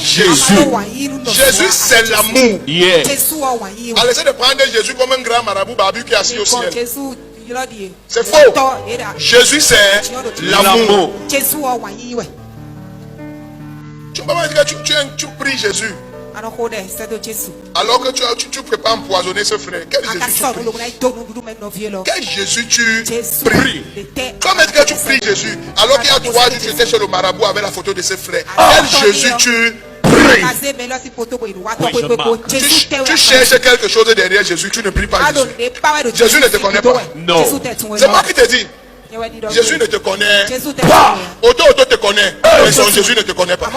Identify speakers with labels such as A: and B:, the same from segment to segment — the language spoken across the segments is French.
A: Jésus. Jésus, c'est l'amour.
B: Yeah.
A: Alors, essaie de prendre Jésus comme un grand marabout barbu qui est assis au ciel. C'est faux. Jésus, c'est l'amour. Tu peux pas dire que tu pries Jésus. Alors que tu peux pas empoisonner ce frère. Quel Jésus tu pries? Comment est-ce que tu pries Jésus? Alors qu'il y a 3 jours, tu étais chez le marabout avec la photo de ce frère. Quel Jésus tu pries? Tu cherches quelque chose derrière Jésus, tu ne pries pas Jésus. Jésus ne te connaît pas.
B: Non.
A: C'est moi qui te dis. Jésus ne te connaît pas. Auto te connaît, mais son Jésus ne te connaît pas.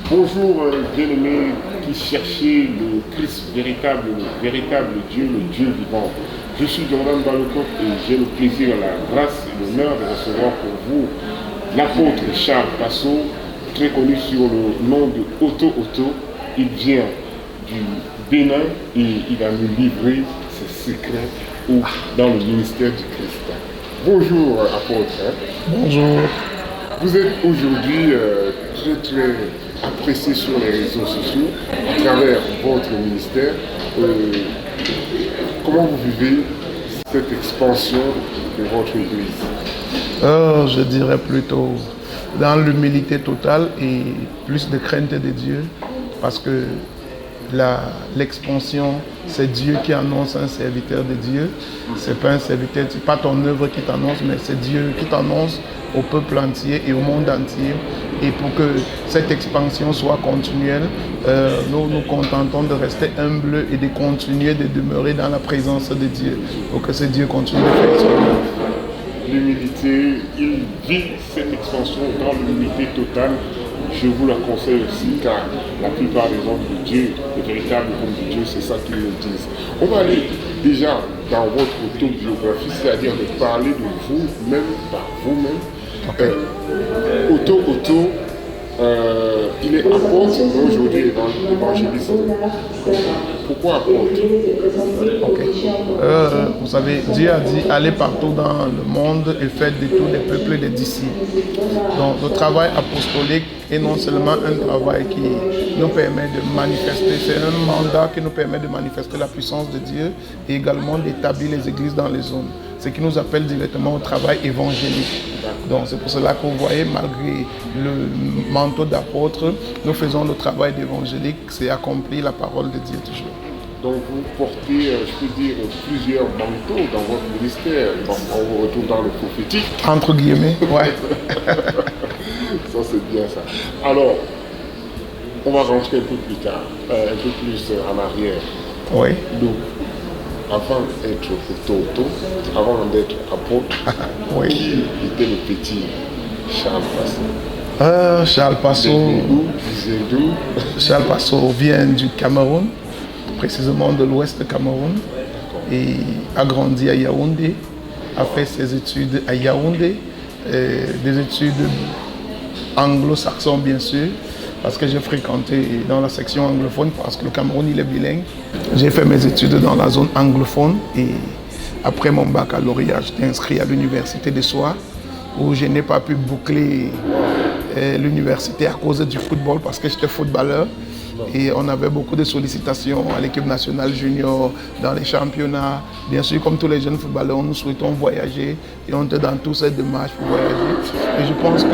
C: Bonjour bien-aimés qui cherchez le Christ véritable, le véritable Dieu, le Dieu vivant. Je suis Jordan Balocop et j'ai le plaisir, la grâce et l'honneur de recevoir pour vous l'apôtre Charles Passot, très connu sur le nom de Otto Otto. Il vient du Bénin et il va nous livrer ses secrets dans le ministère du Christ. Bonjour apôtre.
D: Bonjour.
C: Vous êtes aujourd'hui très apprécié sur les réseaux sociaux à travers votre ministère. Comment vous vivez cette expansion de votre église?
D: Je dirais plutôt dans l'humilité totale et plus de crainte de Dieu, parce que l'expansion, c'est Dieu qui annonce un serviteur de Dieu. C'est pas un serviteur, c'est pas ton œuvre qui t'annonce, mais c'est Dieu qui t'annonce au peuple entier et au monde entier. Et pour que cette expansion soit continuelle, nous nous contentons de rester humbles et de continuer de demeurer dans la présence de Dieu, pour que ce Dieu continue de faire son œuvre.
C: L'humilité, il vit cette expansion dans l'humilité totale. Je vous la conseille aussi, car la plupart des hommes de Dieu, les véritables hommes de Dieu, c'est ça qu'ils le disent. On va aller déjà dans votre autobiographie, c'est-à-dire de parler de vous-même par vous-même. Otto, il est apôtre, mais aujourd'hui évangéliste. Pourquoi apôtre?
D: Vous savez, Dieu a dit allez partout dans le monde et faites de tous les peuples des disciples. Donc le travail apostolique est non seulement un travail qui nous permet de manifester, c'est un mandat qui nous permet de manifester la puissance de Dieu et également d'établir les églises dans les zones. Ce qui nous appelle directement au travail évangélique. Donc c'est pour cela que vous voyez, malgré le manteau d'apôtre, nous faisons le travail d'évangélique, c'est accomplir la parole de Dieu toujours.
C: Donc vous portez, je peux dire, plusieurs manteaux dans votre ministère. Donc on vous retrouve dans le prophétique.
D: Entre guillemets, ouais.
C: Ça c'est bien ça. Alors, on va rentrer un peu plus tard, un peu plus en arrière.
D: Oui.
C: Donc, avant d'être Otto, avant d'être apôtre,
D: oui.
C: Qui était le petit Charles Passot?
D: Charles Passot. Charles Passot vient du Cameroun, précisément de l'ouest du Cameroun, et a grandi à Yaoundé, a fait ses études à Yaoundé, des études anglo-saxons bien sûr, parce que j'ai fréquenté dans la section anglophone, parce que le Cameroun il est bilingue. J'ai fait mes études dans la zone anglophone et après mon baccalauréat, j'étais inscrit à l'université de Soie, où je n'ai pas pu boucler l'université à cause du football, parce que j'étais footballeur. Et on avait beaucoup de sollicitations à l'équipe nationale junior, dans les championnats. Bien sûr, comme tous les jeunes footballeurs, nous souhaitons voyager et on était dans toute cette démarche pour voyager. Et je pense que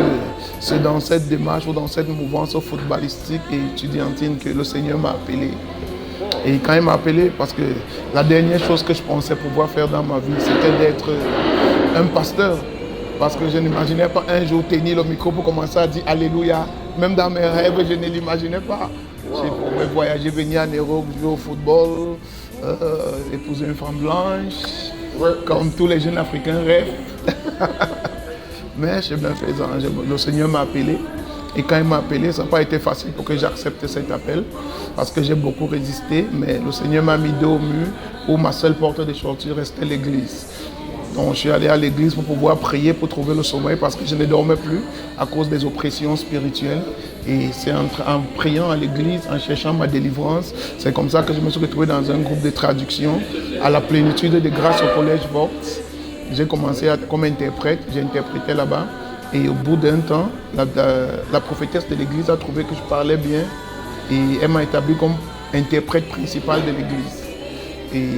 D: c'est dans cette démarche ou dans cette mouvance footballistique et étudiantine que le Seigneur m'a appelé. Et quand il m'a appelé, parce que la dernière chose que je pensais pouvoir faire dans ma vie, c'était d'être un pasteur. Parce que je n'imaginais pas un jour tenir le micro pour commencer à dire Alléluia. Même dans mes rêves, je ne l'imaginais pas. Je pouvais voyager, venir à Nairobi, jouer au football, épouser une femme blanche, comme tous les jeunes Africains rêvent. Mais chemin faisant, le Seigneur m'a appelé. Et quand il m'a appelé, ça n'a pas été facile pour que j'accepte cet appel, parce que j'ai beaucoup résisté, mais le Seigneur m'a mis dos au mur, où ma seule porte de sortie restait l'église. Donc je suis allé à l'église pour pouvoir prier, pour trouver le sommeil, parce que je ne dormais plus à cause des oppressions spirituelles. Et c'est en priant à l'église, en cherchant ma délivrance, c'est comme ça que je me suis retrouvé dans un groupe de traduction à la plénitude de grâce au collège Vox. J'ai commencé comme interprète, j'ai interprété là-bas. Et au bout d'un temps, la prophétesse de l'église a trouvé que je parlais bien et elle m'a établi comme interprète principal de l'église. Et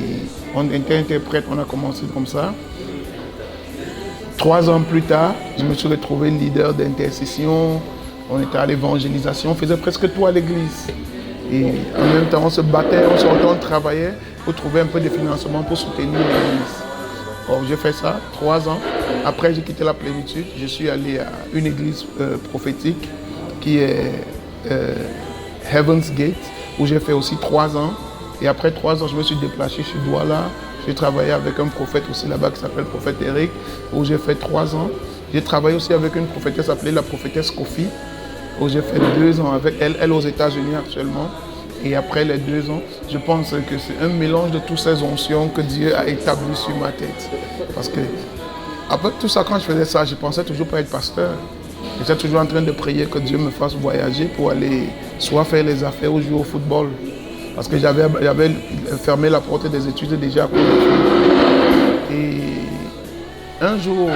D: on était interprète, on a commencé comme ça. 3 ans plus tard, je me suis retrouvé leader d'intercession. On était à l'évangélisation, on faisait presque tout à l'église. Et en même temps, on se battait, on travaillait pour trouver un peu de financement pour soutenir l'église. Bon, j'ai fait ça 3 ans. Après, j'ai quitté la plénitude. Je suis allé à une église prophétique qui est Heaven's Gate, où j'ai fait aussi 3 ans. Et après 3 ans, je me suis déplacé chez Douala. J'ai travaillé avec un prophète aussi là-bas qui s'appelle prophète Eric, où j'ai fait 3 ans. J'ai travaillé aussi avec une prophétesse appelée la prophétesse Kofi, où j'ai fait 2 ans avec elle, elle aux États-Unis actuellement. Et après les 2 ans, je pense que c'est un mélange de toutes ces oncions que Dieu a établi sur ma tête. Parce que, après tout ça, quand je faisais ça, je pensais toujours pas être pasteur. J'étais toujours en train de prier que Dieu me fasse voyager pour aller soit faire les affaires ou jouer au football. Parce que j'avais fermé la porte des études déjà à cause de ça. Et un jour,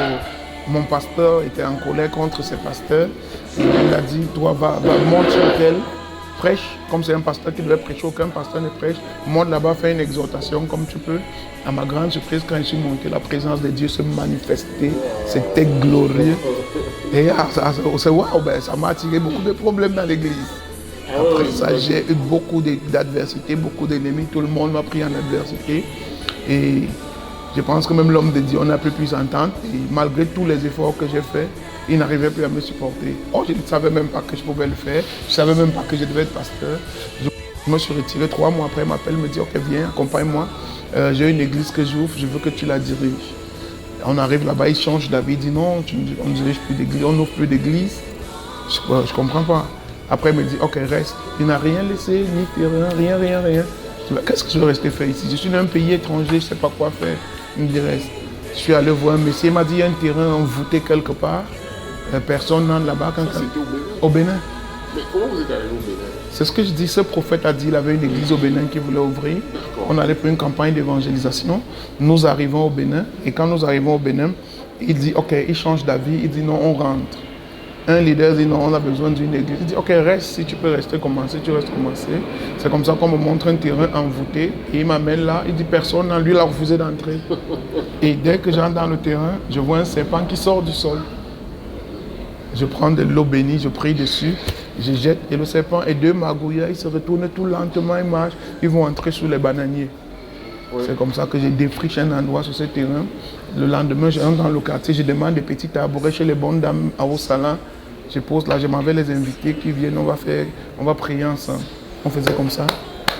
D: mon pasteur était en colère contre ses pasteurs. Et il a dit, toi, va monte sur l'hôtel, prêche. Comme c'est un pasteur qui devait prêcher, aucun pasteur ne prêche. Monte là-bas, fais une exhortation comme tu peux. À ma grande surprise, quand je suis monté, la présence de Dieu se manifestait. C'était glorieux. Et c'est waouh, ça m'a attiré beaucoup de problèmes dans l'église. Après ça, j'ai eu beaucoup d'adversité, beaucoup d'ennemis. Tout le monde m'a pris en adversité. Et je pense que même l'homme de Dieu, on n'a plus pu s'entendre. Et malgré tous les efforts que j'ai faits, il n'arrivait plus à me supporter. Oh, je ne savais même pas que je pouvais le faire. Je ne savais même pas que je devais être pasteur. Je me suis retiré 3 mois après. Il m'appelle, me dit, ok, viens, accompagne-moi. J'ai une église que j'ouvre, je veux que tu la diriges. On arrive là-bas, il change d'avis. Il dit, non, on ne dirige plus d'église, on n'ouvre plus d'église. Je ne comprends pas. Après, il me dit, ok, reste. Il n'a rien laissé, ni terrain, rien. Je dis, qu'est-ce que je vais rester faire ici? Je suis dans un pays étranger, je ne sais pas quoi faire. Il me dit, reste. Je suis allé voir un monsieur, il m'a dit, il y a un terrain envoûté quelque part. Personne n'entre là-bas.
C: C'était
D: au Bénin.
C: Mais comment vous êtes arrivé au Bénin?
D: C'est ce que je dis, ce prophète a dit, il avait une église au Bénin qu'il voulait ouvrir. On allait pour une campagne d'évangélisation. Nous arrivons au Bénin. Et quand nous arrivons au Bénin, il dit, ok, il change d'avis. Il dit, non, on rentre. Un leader dit non, on a besoin d'une église. Il dit ok, reste, si tu peux rester commencer, tu restes commencer. C'est comme ça qu'on me montre un terrain envoûté et il m'amène là, il dit personne, lui il a refusé d'entrer. Et dès que j'entre dans le terrain, je vois un serpent qui sort du sol. Je prends de l'eau bénie, je prie dessus, je jette et le serpent et 2 magouillas, ils se retournent tout lentement, ils marchent, ils vont entrer sous les bananiers. Oui. C'est comme ça que j'ai défriché un endroit sur ce terrain. Le lendemain, je rentre dans le quartier, je demande des petits tabourets chez les bonnes dames à Haut-Salin. Je pose là, je m'avais les invités qui viennent, on va prier ensemble. On faisait comme ça.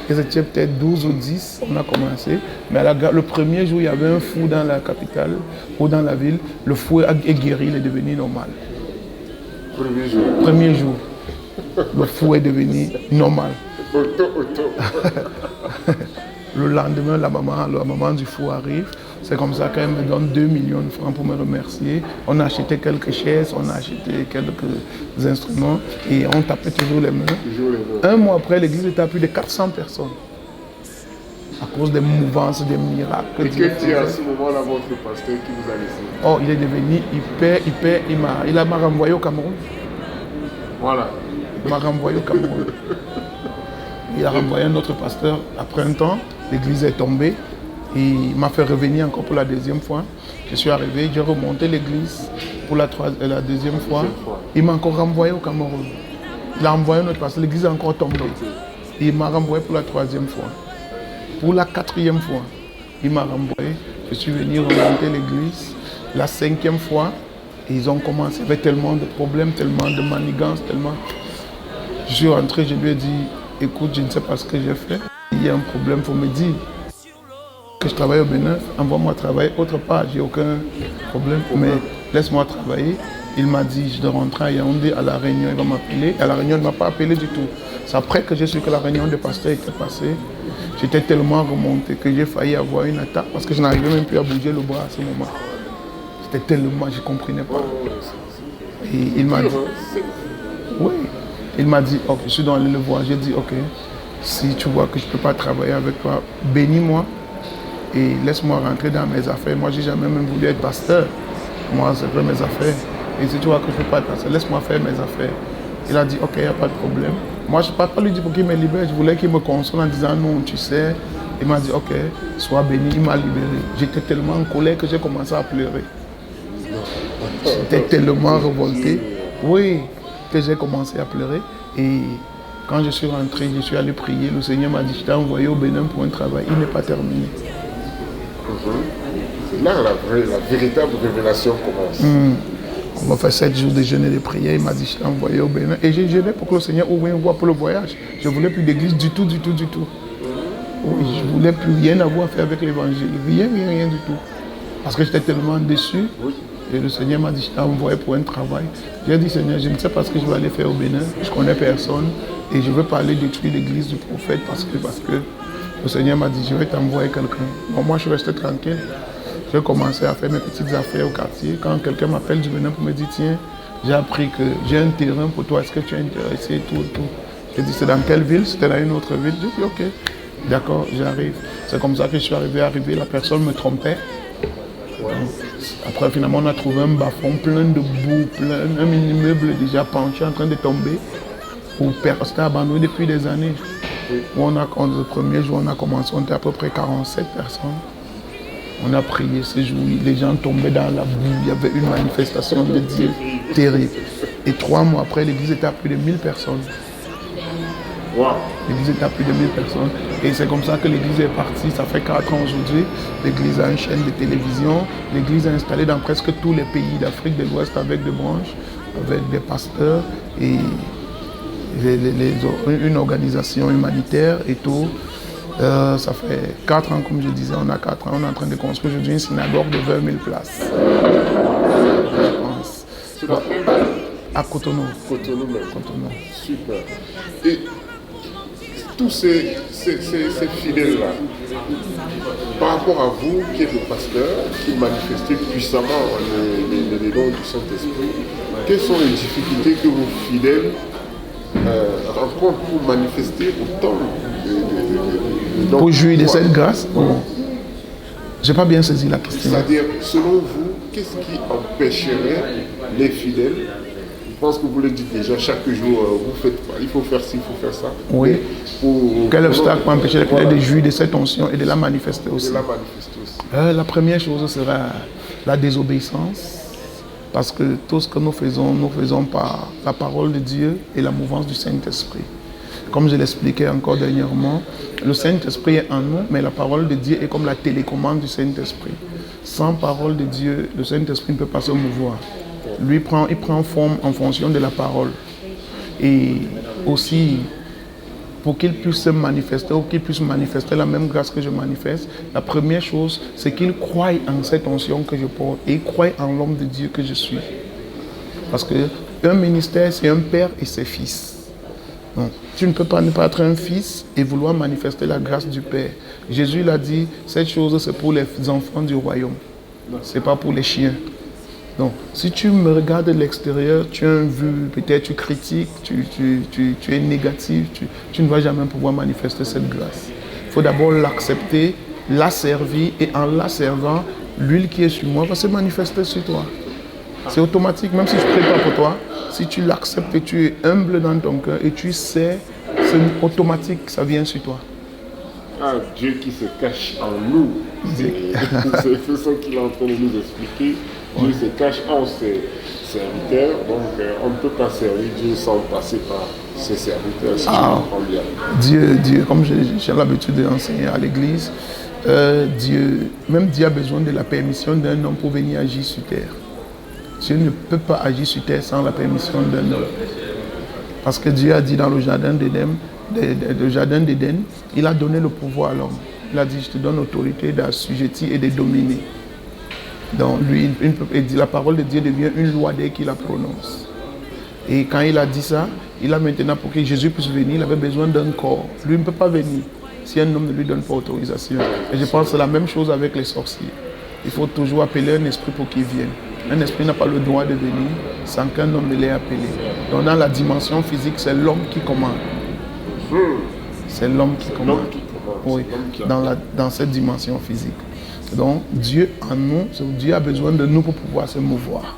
D: Ils étaient peut-être 12 ou 10, on a commencé. Mais le premier jour, il y avait un fou dans la capitale ou dans la ville. Le fou est guéri, il est devenu normal. Premier jour. Le fou est devenu normal. Le lendemain, la maman du fou arrive. C'est comme ça qu'elle me donne 2 millions de francs pour me remercier. On a acheté quelques chaises, on a acheté quelques instruments et on tapait toujours les mains. Un mois après, l'église était à plus de 400 personnes. À cause des mouvances, des miracles.
C: Et que dit à ce moment-là votre pasteur qui vous a laissé?
D: Oh, il est devenu il m'a renvoyé au Cameroun.
C: Voilà.
D: Il m'a renvoyé au Cameroun. Il a renvoyé un autre pasteur. Après un temps, l'église est tombée. Et il m'a fait revenir encore pour la 2e fois. Je suis arrivé, j'ai remonté l'église pour la 2e fois. Il m'a encore renvoyé au Cameroun. Il a envoyé un autre pasteur, l'église est encore tombée. Et il m'a renvoyé pour la 3e fois. Pour la 4e fois, il m'a renvoyé. Je suis venu remonter l'église. La 5e fois, ils ont commencé avec tellement de problèmes, tellement de manigances, tellement... Je suis rentré, je lui ai dit, écoute, je ne sais pas ce que j'ai fait. Il y a un problème, il faut me dire. Que je travaille au Bénin, envoie-moi travailler autre part, j'ai aucun problème, mais laisse-moi travailler. Il m'a dit, je dois rentrer à Yaoundé, à la réunion, il va m'appeler. À la réunion, il ne m'a pas appelé du tout. C'est après que j'ai su que la réunion de pasteur était passée. J'étais tellement remonté que j'ai failli avoir une attaque parce que je n'arrivais même plus à bouger le bras à ce moment. C'était tellement, je ne comprenais pas. Et il m'a dit, oui. Il m'a dit, ok, je suis allé le voir. J'ai dit, ok, si tu vois que je ne peux pas travailler avec toi, bénis-moi et laisse-moi rentrer dans mes affaires. Moi, je n'ai jamais même voulu être pasteur. Moi, c'est vrai mes affaires. Et si tu vois que je ne peux pas être pasteur, laisse-moi faire mes affaires. Il a dit, ok, il n'y a pas de problème. Moi, je ne peux pas lui dire pour qu'il me libère. Je voulais qu'il me console en disant, non, tu sais. Il m'a dit, ok, sois béni. Il m'a libéré. J'étais tellement en colère que j'ai commencé à pleurer. J'étais tellement révolté. Oui, que j'ai commencé à pleurer. Et quand je suis rentré, je suis allé prier. Le Seigneur m'a dit, je t'ai envoyé au Bénin pour un travail. Il n'est pas terminé.
C: C'est là la véritable révélation commence.
D: On m'a fait 7 jours de jeûne et de prière. Il m'a dit, je t'ai envoyé au Bénin. Et j'ai jeûné pour que le Seigneur ouvre une voie pour le voyage. Je ne voulais plus d'église du tout. Oui, je ne voulais plus rien avoir à faire avec l'évangile. Rien du tout. Parce que j'étais tellement déçu. Et le Seigneur m'a dit, je t'ai envoyé pour un travail. J'ai dit, Seigneur, je ne sais pas ce que je vais aller faire au Bénin. Je ne connais personne. Et je ne veux pas aller détruire l'église du prophète parce que le Seigneur m'a dit, je vais t'envoyer quelqu'un. Bon, moi, je suis resté tranquille. J'ai commencé à faire mes petites affaires au quartier. Quand quelqu'un m'appelle du Bénin pour me dire, tiens, j'ai appris que j'ai un terrain pour toi, est-ce que tu es intéressé et tout. J'ai dit, c'est dans quelle ville? C'était dans une autre ville. J'ai dit, ok, d'accord, j'arrive. C'est comme ça que je suis arrivé. La personne me trompait. Après, finalement, on a trouvé un bas-fond plein de boue, un immeuble déjà penché en train de tomber. C'était abandonné depuis des années. Le premier jour, on a commencé, on était à peu près 47 personnes. On a prié ce jour, les gens tombaient dans la boue, il y avait une manifestation de Dieu terrible. Et 3 mois après, l'église était à plus de 1000 personnes. L'église était à plus de 1000 personnes. Et c'est comme ça que l'église est partie. Ça fait 4 ans aujourd'hui. L'église a une chaîne de télévision. L'église est installée dans presque tous les pays d'Afrique de l'Ouest avec des branches, avec des pasteurs et une organisation humanitaire et tout. Ça fait 4 ans, comme je disais, on a 4 ans. On est en train de construire aujourd'hui une synagogue de 20 000 places. Je pense. À Cotonou.
C: Cotonou même.
D: Cotonou.
C: Super. Et tous ces fidèles-là, par rapport à vous, qui êtes le pasteur, qui manifestez puissamment les dons du Saint-Esprit, quelles sont les difficultés que vos fidèles rencontrent pour manifester autant de dons?
D: Pour jouir de cette grâce? Je n'ai pas bien saisi la question.
C: C'est-à-dire, selon vous, qu'est-ce qui empêcherait les fidèles? Je pense que vous le dites déjà, chaque jour, vous faites quoi? Il faut faire ci, il faut faire ça.
D: Oui. Quel obstacle peut empêcher les fidèles de jouir de cette onction et de la manifester aussi? La première chose sera la désobéissance. Parce que tout ce que nous faisons par la parole de Dieu et la mouvance du Saint-Esprit. Comme je l'expliquais encore dernièrement, le Saint-Esprit est en nous, mais la parole de Dieu est comme la télécommande du Saint-Esprit. Sans parole de Dieu, le Saint-Esprit ne peut pas se mouvoir. Lui, il prend forme en fonction de la parole. Et aussi, pour qu'il puisse se manifester, ou qu'il puisse manifester la même grâce que je manifeste, la première chose, c'est qu'il croie en cette onction que je porte et il croit en l'homme de Dieu que je suis. Parce qu'un ministère, c'est un père et ses fils. Donc, tu ne peux pas ne pas être un fils et vouloir manifester la grâce du Père. Jésus l'a dit, cette chose, c'est pour les enfants du royaume. Ce n'est pas pour les chiens. Donc, si tu me regardes de l'extérieur, tu as un vu, peut-être tu critiques, tu es négatif, tu ne vas jamais pouvoir manifester cette grâce. Il faut d'abord l'accepter, la servir et en la servant, l'huile qui est sur moi va se manifester sur toi. C'est automatique, même si je ne prie pas pour toi, si tu l'acceptes et tu es humble dans ton cœur et tu sais, c'est automatique, ça vient sur toi.
C: Ah, Dieu qui se cache en nous. C'est ce qu'il est en train de nous expliquer. Dieu se cache en ses serviteurs, donc on ne peut pas servir Dieu sans passer par ses serviteurs, si je comprends bien.
D: Dieu, comme j'ai l'habitude d'enseigner à l'église, Dieu a besoin de la permission d'un homme pour venir agir sur terre. Dieu ne peut pas agir sur terre sans la permission d'un homme. Parce que Dieu a dit dans le jardin d'Éden, il a donné le pouvoir à l'homme. Il a dit, je te donne l'autorité d'assujettir et de dominer. Donc lui, la parole de Dieu devient une loi dès qu'il la prononce. Et quand il a dit ça, il a maintenant, pour que Jésus puisse venir, il avait besoin d'un corps. Lui ne peut pas venir si un homme ne lui donne pas autorisation. Et je pense que c'est la même chose avec les sorciers. Il faut toujours appeler un esprit pour qu'il vienne. Un esprit n'a pas le droit de venir sans qu'un homme l'ait appelé. Donc dans la dimension physique, c'est l'homme qui commande. C'est l'homme qui commande. Oui, dans cette dimension physique. Donc Dieu en nous, Dieu a besoin de nous pour pouvoir se mouvoir.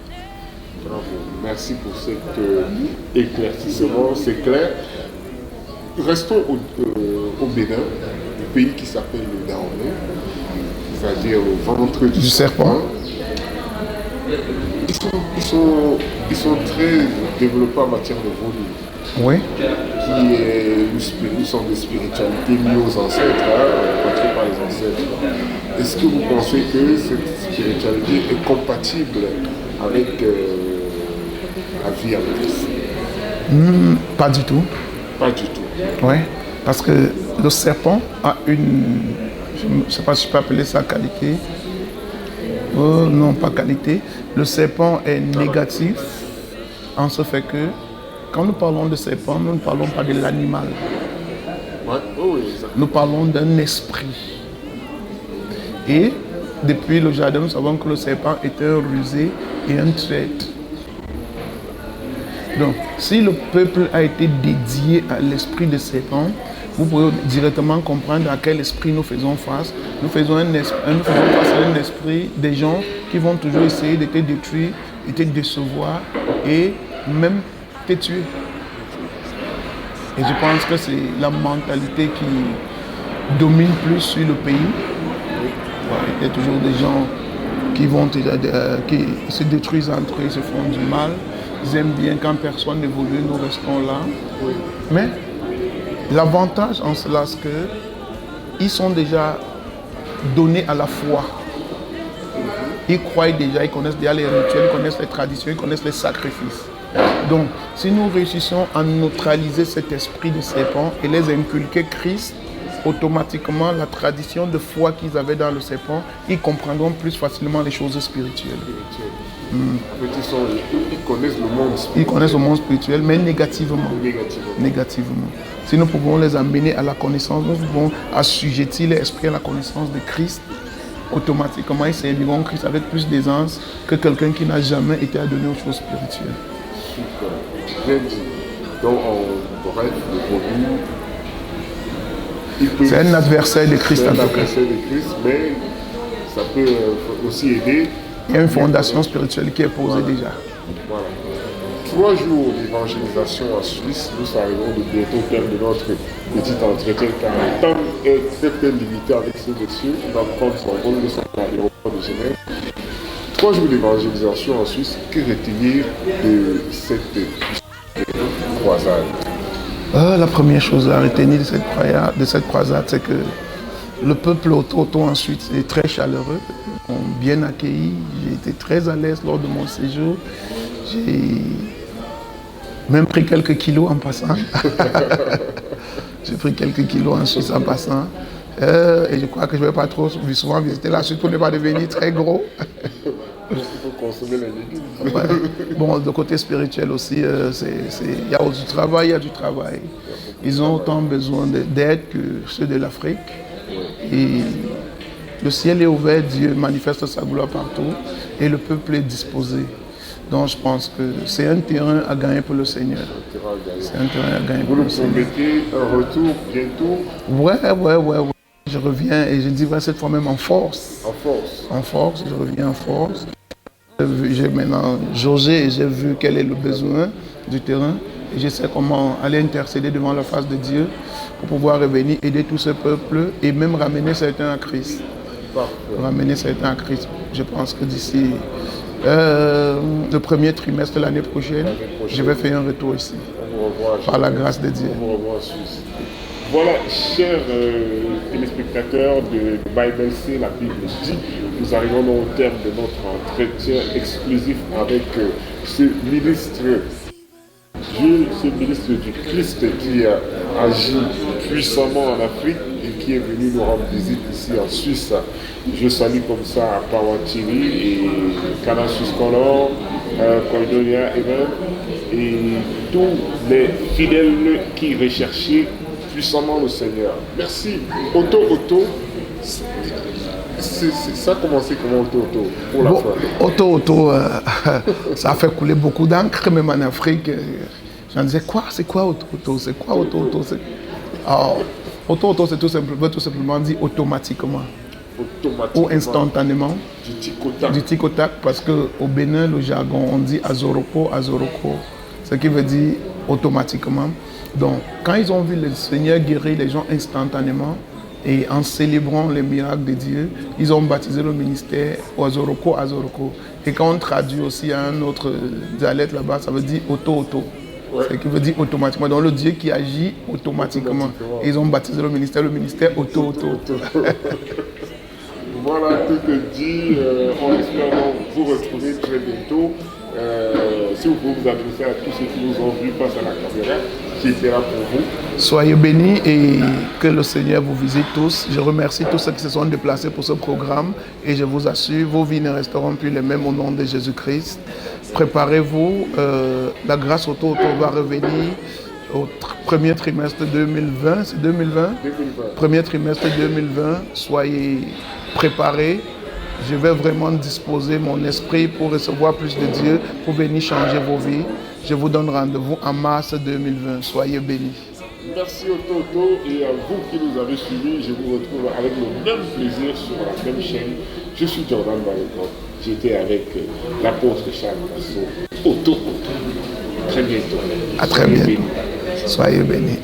C: Bravo. Merci pour cet éclaircissement, c'est clair. Restons au Bénin, le pays qui s'appelle le Dahomey, c'est-à-dire le ventre du serpent. Ils sont très développés en matière de volume.
D: Oui.
C: Nous sommes des spiritualités liées aux ancêtres, rencontrées par les ancêtres. Est-ce que vous pensez que cette spiritualité est compatible avec la vie avec Christ?
D: Pas du tout.
C: Pas du tout.
D: Oui, parce que le serpent a une, je ne sais pas si je peux appeler ça qualité. Non, pas qualité. Le serpent est négatif en ce fait que quand nous parlons de serpent, nous ne parlons pas de l'animal.
C: Ouais. Oh, oui,
D: nous parlons d'un esprit. Et depuis le jardin, nous savons que le serpent est un rusé et un traître. Donc, si le peuple a été dédié à l'esprit de serpent, vous pouvez directement comprendre à quel esprit nous faisons face. Nous faisons face à un esprit des gens qui vont toujours essayer de te détruire, de te décevoir et même te tuer. Et je pense que c'est la mentalité qui domine plus sur le pays. Il y a toujours des gens qui se détruisent entre eux, se font du mal. Ils aiment bien quand personne n'évolue, nous restons là. Oui. Mais l'avantage en cela, c'est qu'ils sont déjà donnés à la foi. Ils croient déjà, ils connaissent déjà les rituels, ils connaissent les traditions, ils connaissent les sacrifices. Donc, si nous réussissons à neutraliser cet esprit de serpent et les inculquer Christ, automatiquement, la tradition de foi qu'ils avaient dans le serpent, ils comprendront plus facilement les choses spirituelles.
C: En fait, ils connaissent le monde spirituel.
D: Ils connaissent le monde spirituel, mais négativement. Si nous pouvons les amener à la connaissance, nous pouvons assujettir l'esprit à la connaissance de Christ, automatiquement, ils serviront Christ avec plus d'aisance que quelqu'un qui n'a jamais été adonné aux choses spirituelles.
C: Super. Bien dit. Donc, en bref, le produit,
D: c'est un adversaire de Christ.
C: C'est un adversaire de Christ, mais ça peut aussi aider.
D: Il y a une fondation spirituelle qui est posée déjà.
C: Voilà. 3 jours d'évangélisation en Suisse, nous arrivons de bientôt au terme de notre petit entretien car le temps est très très limité avec ce monsieur. Il va prendre son vol de son aéroport de Genève. 3 jours d'évangélisation en Suisse, que retenir de cette croisade?
D: La première chose à retenir de cette croisade, c'est que le peuple autour ensuite est très chaleureux, bien accueilli. J'ai été très à l'aise lors de mon séjour. J'ai même pris quelques kilos en passant. J'ai pris quelques kilos en Suisse en passant. Et je crois que je ne vais pas trop souvent visiter la Suisse pour ne pas devenir très gros.
C: Il faut consommer les légumes.
D: Ouais. Bon, de côté spirituel aussi, il y a du travail, il y a du travail. Ils ont autant besoin d'aide que ceux de l'Afrique. Et le ciel est ouvert, Dieu manifeste sa gloire partout et le peuple est disposé. Donc je pense que c'est un terrain à gagner pour le Seigneur. C'est un terrain à gagner pour le Seigneur.
C: Vous nous promettez un retour bientôt?
D: Ouais. Je reviens et je dis cette fois même en force.
C: En force,
D: je reviens en force. J'ai maintenant jaugé et j'ai vu quel est le besoin du terrain. Et je sais comment aller intercéder devant la face de Dieu pour pouvoir revenir, aider tout ce peuple et même ramener certains à Christ. Je pense que d'ici le premier trimestre de l'année prochaine, je vais faire un retour ici. Par la grâce de Dieu.
C: Voilà, chers téléspectateurs de Bible C, la Bible dit, nous arrivons au terme de notre entretien exclusif avec ce ministre du Christ qui a agi puissamment en Afrique et qui est venu nous rendre visite ici en Suisse. Je salue comme ça Pawatiri et Canasuis Color, Koinonia et tous les fidèles qui recherchaient puissamment le Seigneur. Merci. Otto, Ça a commencé comment Auto pour la foi?
D: Auto, ça a fait couler beaucoup d'encre, même en Afrique. J'en disais, quoi? C'est quoi Auto? C'est quoi Auto? Alors, Auto, c'est tout simplement dit automatiquement. Ou instantanément. Du tic au tac, parce qu'au Bénin, le jargon, on dit azoroko, ce qui veut dire automatiquement. Donc, quand ils ont vu le Seigneur guérir les gens instantanément, et en célébrant les miracles de Dieu, ils ont baptisé le ministère Azoroko. Et quand on traduit aussi à un autre dialecte là-bas, ça veut dire auto. Ouais. Ce qui veut dire automatiquement. Donc le Dieu qui agit automatiquement. Et ils ont baptisé le ministère auto.
C: Voilà, tout est dit. On espère donc vous retrouver très bientôt. Si vous pouvez vous adresser à tous ceux qui nous ont vus face à la caméra, qui était là pour vous.
D: Soyez bénis et que le Seigneur vous visite tous. Je remercie tous ceux qui se sont déplacés pour ce programme et je vous assure, vos vies ne resteront plus les mêmes au nom de Jésus-Christ. Préparez-vous, la grâce Auto va revenir au premier trimestre 2020. C'est 2020 ? Premier trimestre 2020, soyez préparés. Je vais vraiment disposer mon esprit pour recevoir plus de Dieu, pour venir changer vos vies. Je vous donne rendez-vous en mars 2020. Soyez bénis.
C: Merci Auto et à vous qui nous avez suivis. Je vous retrouve avec le même plaisir sur la même chaîne. Je suis Jordan Balekop. J'étais avec l'apôtre Charles Masso. Auto. Très bientôt.
D: À très bientôt. Soyez bénis.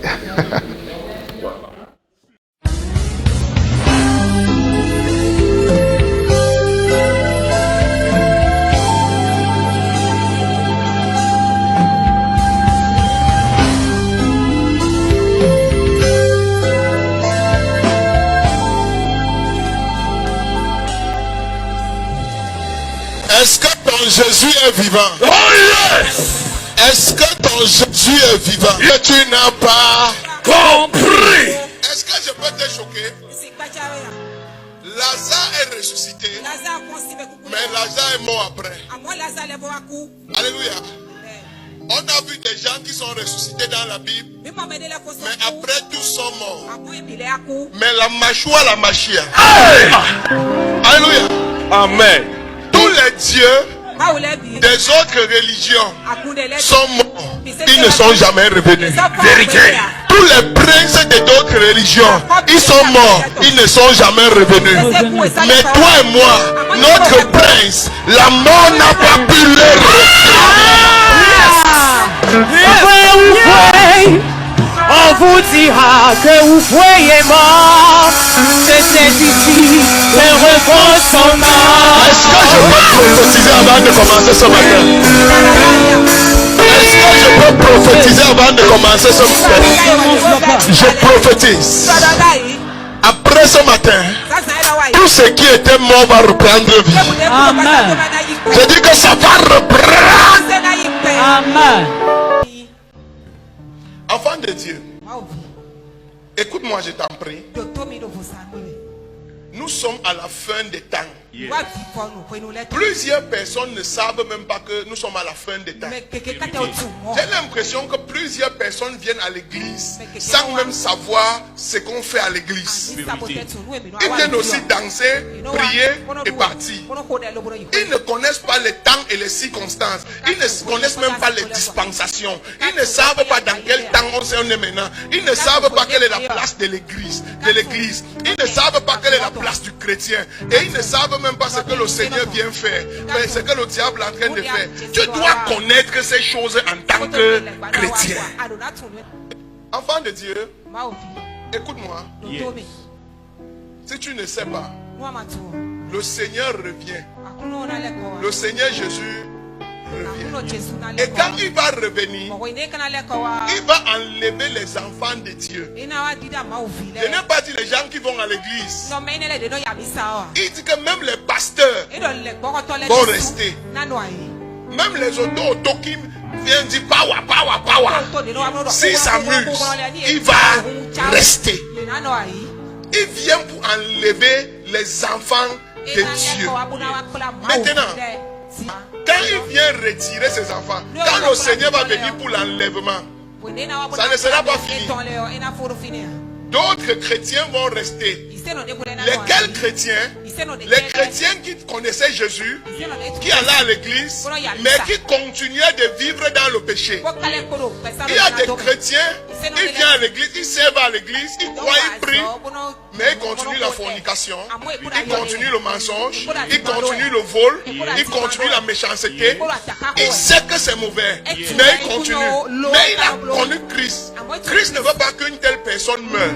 A: Est-ce que ton Jésus est vivant? Oh yes! Est-ce que ton Jésus est vivant? Que tu n'as pas compris. Est-ce que je peux te choquer? Lazare est ressuscité, mais Lazare est mort après. Alléluia. On a vu des gens qui sont ressuscités dans la Bible, mais après tous sont morts. Mais la mâchoire, la machia. Alléluia. Amen. Tous les dieux des autres religions sont morts. Ils ne sont jamais revenus. Vérité. Tous les princes de d'autres religions, ils sont morts. Ils ne sont jamais revenus. Mais toi et moi, notre prince, la mort n'a pas pu le
B: on vous dira que vous voyez mort. C'est ici que repose son âme.
A: Est-ce que je peux prophétiser avant de commencer ce matin? Est-ce que je peux prophétiser avant de commencer ce matin? Je prophétise. Après ce matin, tout ce qui était mort va reprendre vie.
B: Amen.
A: Je dis que ça va reprendre.
B: Amen.
A: Enfant de Dieu, écoute-moi, je t'en prie. Nous sommes à la fin des temps. Yes. Plusieurs personnes ne savent même pas que nous sommes à la fin des temps. J'ai l'impression que plusieurs personnes viennent à l'église sans même savoir ce qu'on fait à l'église. Ils viennent aussi danser, prier et partir. Ils ne connaissent pas les temps et les circonstances. Ils ne connaissent même pas les dispensations. Ils ne savent pas dans quel temps on est maintenant. Ils ne savent pas quelle est la place de l'église. Ils ne savent pas quelle est la place du chrétien. Et ils ne savent même pas ce que le Seigneur vient faire, mais ce que le diable est en train de faire. Tu dois connaître ces choses en tant que chrétien. Enfant de Dieu, écoute-moi. Yes. Si tu ne sais pas, le Seigneur revient. Le Seigneur Jésus revient. Et quand il va revenir, il va enlever les enfants de Dieu. Je n'ai pas dit les gens qui vont à l'église. Il dit que même les pasteurs vont rester. Même les autos qui viennent dire power. S'il s'amuse, il va rester. Il vient pour enlever les enfants de Dieu. Maintenant, quand il vient retirer ses enfants, quand le Seigneur va venir pour l'enlèvement, ça ne sera pas fini. d'autres chrétiens vont rester. Lesquels chrétiens? Les chrétiens qui connaissaient Jésus, qui allaient à l'église, mais qui continuaient de vivre dans le péché. Il y a des chrétiens, ils viennent à l'église, ils servent à l'église, ils croient, ils prient, mais ils continuent la fornication, ils continuent le mensonge, ils continuent le vol, ils continuent la méchanceté. Ils savent que c'est mauvais, mais ils continuent. Mais il a connu Christ. Christ ne veut pas qu'une telle personne meure.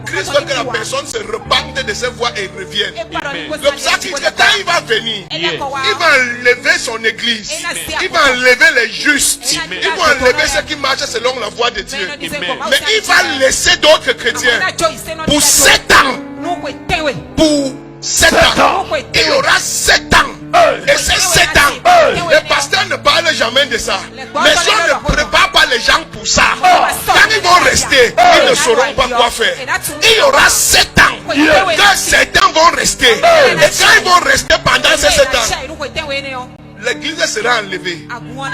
A: Christ veut que la personne se repente de ses voies et revienne. Comme ça, quand il va venir, il va enlever son église, il va enlever les justes, il va enlever ceux qui marchent selon la voie de Dieu. Mais il va laisser d'autres chrétiens pour 7 ans. Pour 7 ans. Il y aura 7 ans. Et ces 7 ans, les pasteurs ne parlent jamais de ça. Mais si on ne prépare pas les gens pour ça, quand ils vont rester, ils ne sauront pas quoi faire. Il y aura 7 ans. Quand 7 ans vont rester, et quand ils vont rester pendant ces 7 ans, l'église sera enlevée.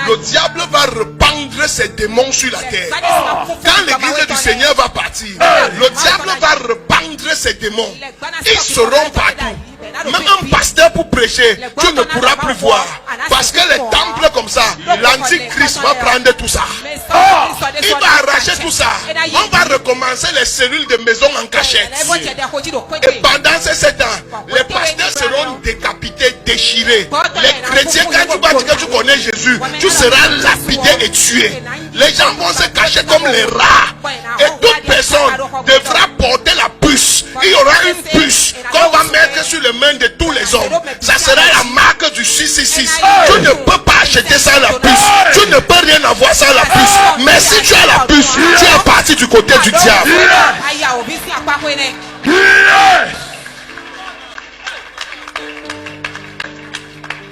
A: Le diable va répandre ses démons sur la terre. Quand l'église du Seigneur va partir, le diable va répandre ses démons. Ils seront partout. Même un pasteur pour prêcher, tu ne pourras plus voir. Parce que les temples comme ça, l'antichrist va prendre tout ça. Il va arracher tout ça. On va recommencer les cellules de maison en cachette. Et pendant ces 7 ans, les pasteurs seront décapités, déchirés. Les chrétiens, quand tu vas dire que tu connais Jésus, tu seras lapidé et tué. Les gens vont se cacher comme les rats. Et toute personne devra porter la puce. Il y aura une puce qu'on va mettre sur les mains de tous les hommes. Ça sera la marque du 666. Tu ne peux pas acheter sans la puce. Tu ne peux rien avoir sans la puce. Mais si tu as la puce, tu es parti du côté du diable.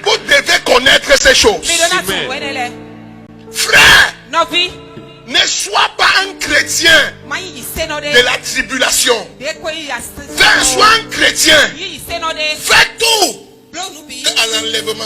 A: Vous devez connaître ces choses. Frère, ne sois pas un chrétien de la tribulation. Sois un chrétien. Fais tout à l'enlèvement.